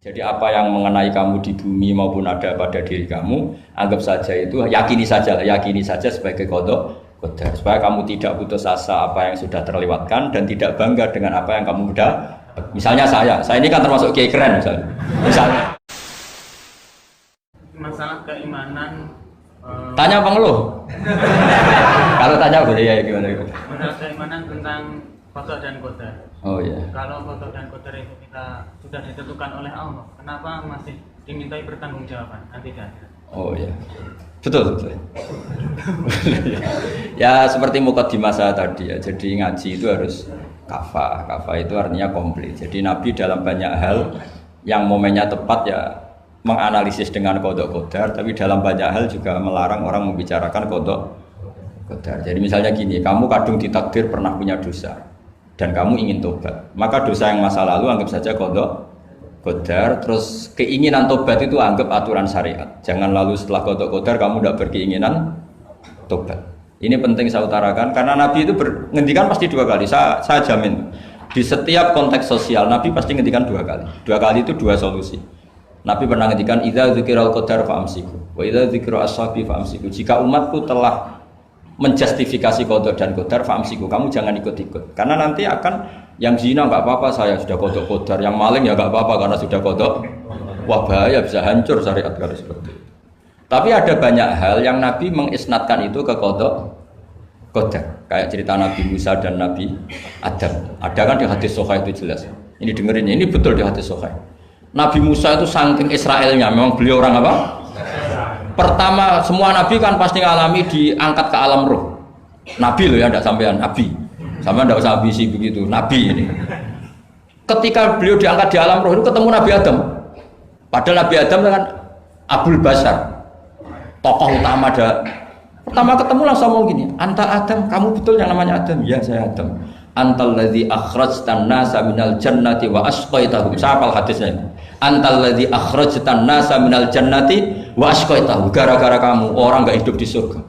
Jadi apa yang mengenai kamu di bumi maupun ada pada diri kamu, anggap saja itu, yakini saja sebagai qada qadar. Supaya kamu tidak putus asa apa yang sudah terlewatkan dan tidak bangga dengan apa yang kamu udah. Misalnya saya ini kan termasuk kiai keren misalnya. Masalah keimanan. Tanya apa ngeluh? Kalau tanya boleh ya gimana? Masalah keimanan tentang qada dan qadar. Oh iya. Kalau qada dan qadar itu kita sudah ditentukan oleh Allah, kenapa masih dimintai pertanggungjawaban nanti di akhirat? Oh iya. Betul. Ya seperti mukadimah saya tadi ya. Jadi ngaji itu harus kafah. Kafah itu artinya komplit. Jadi Nabi dalam banyak hal yang momennya tepat ya menganalisis dengan qada qadar, tapi dalam banyak hal juga melarang orang membicarakan qada qadar. Jadi misalnya gini, kamu kadung ditakdir pernah punya dosa dan kamu ingin tobat, maka dosa yang masa lalu anggap saja qada qadar, terus keinginan tobat itu anggap aturan syariat. Jangan lalu setelah qada qadar kamu tidak berkeinginan tobat. Ini penting saya utarakan karena Nabi itu ngendikan pasti dua kali. Saya jamin di setiap konteks sosial Nabi pasti ngendikan dua kali. Dua kali itu dua solusi. Nabi pernah ngendikan idza dzikiral qadar fa'amsiku wa idza dzikra ashabi fa'amsiku. Jika umatku telah menjustifikasi qada dan qadar fa'amsiku, kamu jangan ikut-ikut. Karena nanti akan yang zina enggak apa-apa, saya sudah qada qadar, yang maling ya enggak apa-apa karena sudah qada. Wah bahaya, bisa hancur syariat kalau seperti itu. Tapi ada banyak hal yang Nabi mengisnadkan itu ke qada qadar. Kayak cerita Nabi Musa dan Nabi Adam. Ada kan di hadis sahih itu jelas. Ini dengerin ya, ini betul di hadis sahih. Nabi Musa itu saking Israelnya, memang beliau orang apa? Pertama, semua Nabi kan pasti ngalami diangkat ke alam roh. Nabi loh ya, tidak sampean Nabi. Sampean tidak usah ambisi begitu, Nabi ini. Ketika beliau diangkat di alam roh itu ketemu Nabi Adam. Padahal Nabi Adam kan Abul Bashar, tokoh utama ada. Pertama ketemu langsung ngomong gini, Anta Adam, kamu betul yang namanya Adam? Ya saya Adam. Antal ladzi akhrajtan nasa minal jannati wa asqaitahum. Siapa hadisnya? Antal ladzi akhrajtan nasa minal jannati wa asqaitahum. Gara-gara kamu orang enggak hidup di surga.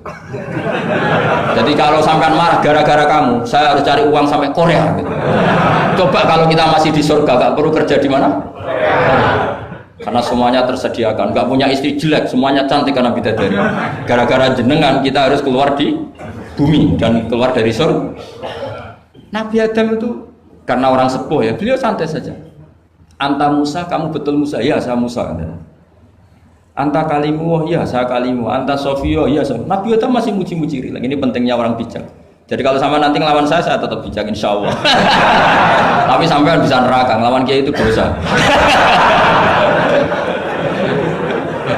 Jadi kalau sampean marah gara-gara kamu, saya harus cari uang sampai Korea gitu. Coba kalau kita masih di surga enggak perlu kerja di mana? Karena semuanya tersediakan, enggak punya istri jelek, semuanya cantik karena bidadari. Gara-gara jenengan kita harus keluar di bumi dan keluar dari surga. Nabi Adam itu karena orang sepuh ya, beliau santai saja. Anta Musa, kamu betul Musa? Ya, saya Musa. Anta kalimu, ya saya kalimu. Anta Sofio, ya saya. Nabi Adam masih muji-muji. Ini pentingnya orang bijak. Jadi kalau sama nanti ngelawan saya tetap bijak insya Allah. Tapi sampai bisa neraka, ngelawan kiai itu dosa.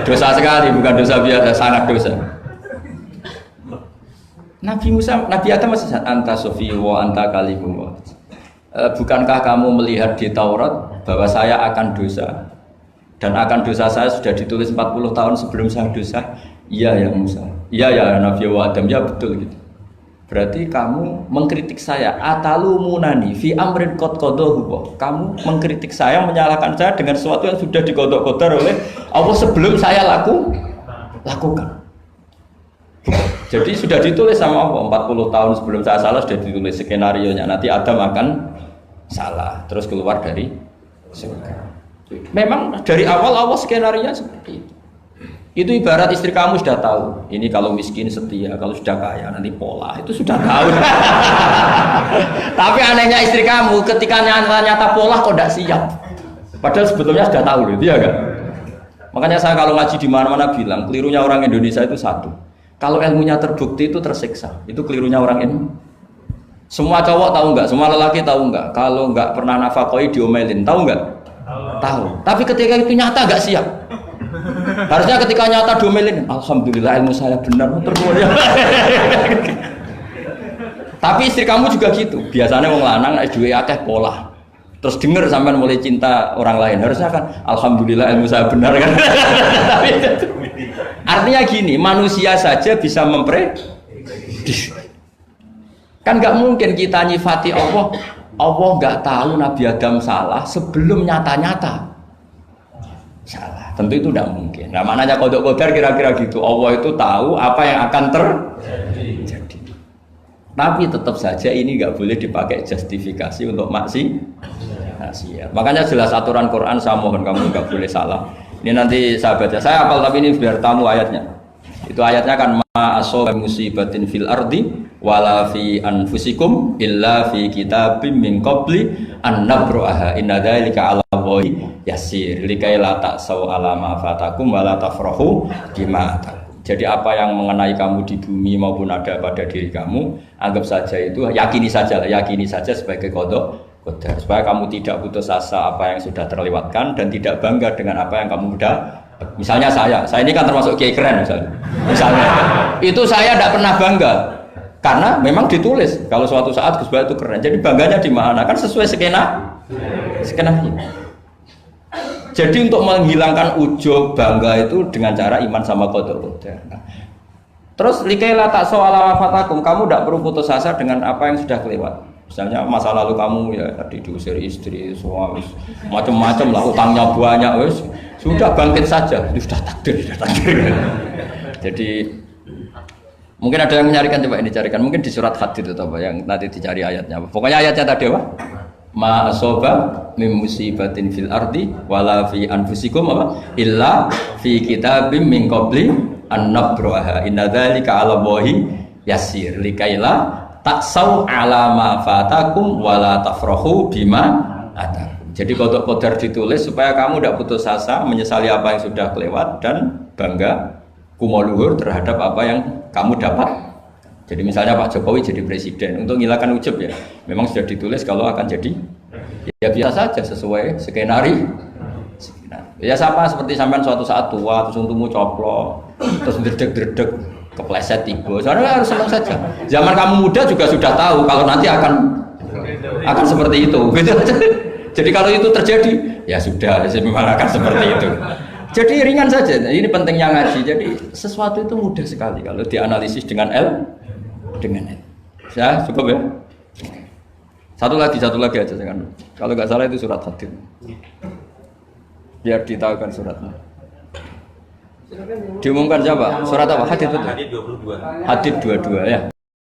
Dosa sekali, bukan dosa biasa, sangat dosa. Nabi Musa, Nabi Adam masih anta sofi wa anta kalimu. Bukankah kamu melihat di Taurat bahwa saya akan dosa dan akan dosa saya sudah ditulis 40 tahun sebelum saya dosa? Iya ya Musa. Iya ya Nabi wa Adam, ya betul gitu. Berarti kamu mengkritik saya atalumunani fi amrin qad qadahu. Kamu mengkritik saya, menyalahkan saya dengan sesuatu yang sudah diqada-qadar oleh Allah sebelum saya lakukan. Jadi sudah ditulis sama Allah 40 tahun sebelum saya salah sudah ditulis skenario-nya. Nanti Adam akan salah terus keluar dari surga. Memang dari awal Allah skenario-nya seperti itu. Itu ibarat istri kamu sudah tahu. Ini kalau miskin setia, kalau sudah kaya nanti pola. Itu sudah tahu. Tapi anehnya istri kamu ketika nyata pola kok tidak siap. Padahal sebetulnya sudah tahu loh, iya kan? Makanya saya kalau ngaji di mana-mana bilang kelirunya orang Indonesia itu satu. Kalau ilmunya terbukti itu tersiksa, itu kelirunya orang ini. Semua cowok tahu nggak? Semua lelaki tahu nggak? Kalau nggak pernah nafakoi diomelin, tahu nggak? Tahu. Tapi ketika itu nyata nggak siap. Harusnya ketika nyata diomelin, alhamdulillah ilmu saya benar termulia. Tapi istri kamu juga gitu. Biasanya wong lanang duwe akeh pola. Terus dengar sampean mulai cinta orang lain. Harusnya kan alhamdulillah ilmu saya benar kan. Artinya gini, manusia saja bisa memprediksi. Kan nggak mungkin kita nyifati Allah nggak tahu Nabi Adam salah sebelum nyata-nyata salah. Tentu itu tidak mungkin. Nah, maknanya qada qadar kira-kira gitu. Allah itu tahu apa yang akan terjadi. Tapi tetap saja ini nggak boleh dipakai justifikasi untuk maksiat. Makanya jelas aturan Quran, saya mohon kamu nggak boleh salah. Ini nanti saya baca, saya hafal tapi ini biar tamu ayatnya. Itu ayatnya kan ma asoba musibatin fil ardi wala fi anfusikum illa fi kitabim min qabli an nabraha inna dzalika 'ala Allahi yasir likai la ta'sau ala ma fatakum wala tafrahu bima atakum. Jadi apa yang mengenai kamu di bumi maupun ada pada diri kamu, anggap saja itu, yakini saja sebagai qada qadar, supaya kamu tidak putus asa apa yang sudah terlewatkan dan tidak bangga dengan apa yang kamu sudah. Misalnya saya ini kan termasuk kiai keren misalnya itu saya tidak pernah bangga karena memang ditulis kalau suatu saat Gus Bahat itu keren. Jadi bangganya di mana? Kan sesuai skena. Jadi untuk menghilangkan ujub bangga itu dengan cara iman sama qada qadar. Nah, terus likaila tak soal fatakum, kamu tidak perlu putus asa dengan apa yang sudah kelewat. Misalnya masa lalu kamu ya tadi diusir istri, suami, macam-macam lah, utangnya banyak, wes sudah bangkit saja, sudah takdir. Jadi mungkin ada yang mencarikan, coba ini carikan, mungkin di surat Hadid atau apa yang nanti dicari ayatnya. Pokoknya ayatnya tadi apa? Ma asoba min musibatin fil ardi wala fi anfusikum apa illa fi kitabim min qabli an nabraha inna dzalika 'ala Allahi yasir likaila taksau 'ala ma fatakum wala tafrahu bima atakum. Jadi qada qadar ditulis supaya kamu tidak putus asa menyesali apa yang sudah kelewat dan bangga kumoluhur terhadap apa yang kamu dapat. Jadi misalnya Pak Jokowi jadi presiden, untuk menghilangkan ujub ya, memang sudah ditulis kalau akan jadi, ya biasa saja sesuai skenario. Ya sama seperti sampean suatu saat tua, terus untukmu coplok, terus dredeg-dredeg, kepleset tiba. Soalnya harus senang saja. Zaman kamu muda juga sudah tahu kalau nanti akan seperti itu. Jadi kalau itu terjadi, ya sudah, memang akan seperti itu. Jadi ringan saja. Ini pentingnya ngaji. Jadi sesuatu itu mudah sekali kalau dianalisis dengan dengan ya cukup ya. Satu lagi aja jangan. Kalau nggak salah itu surat Hadid. Biar ditahukan suratnya. Diumumkan siapa? Surat apa? Hadid betul. Hadid 22 ya.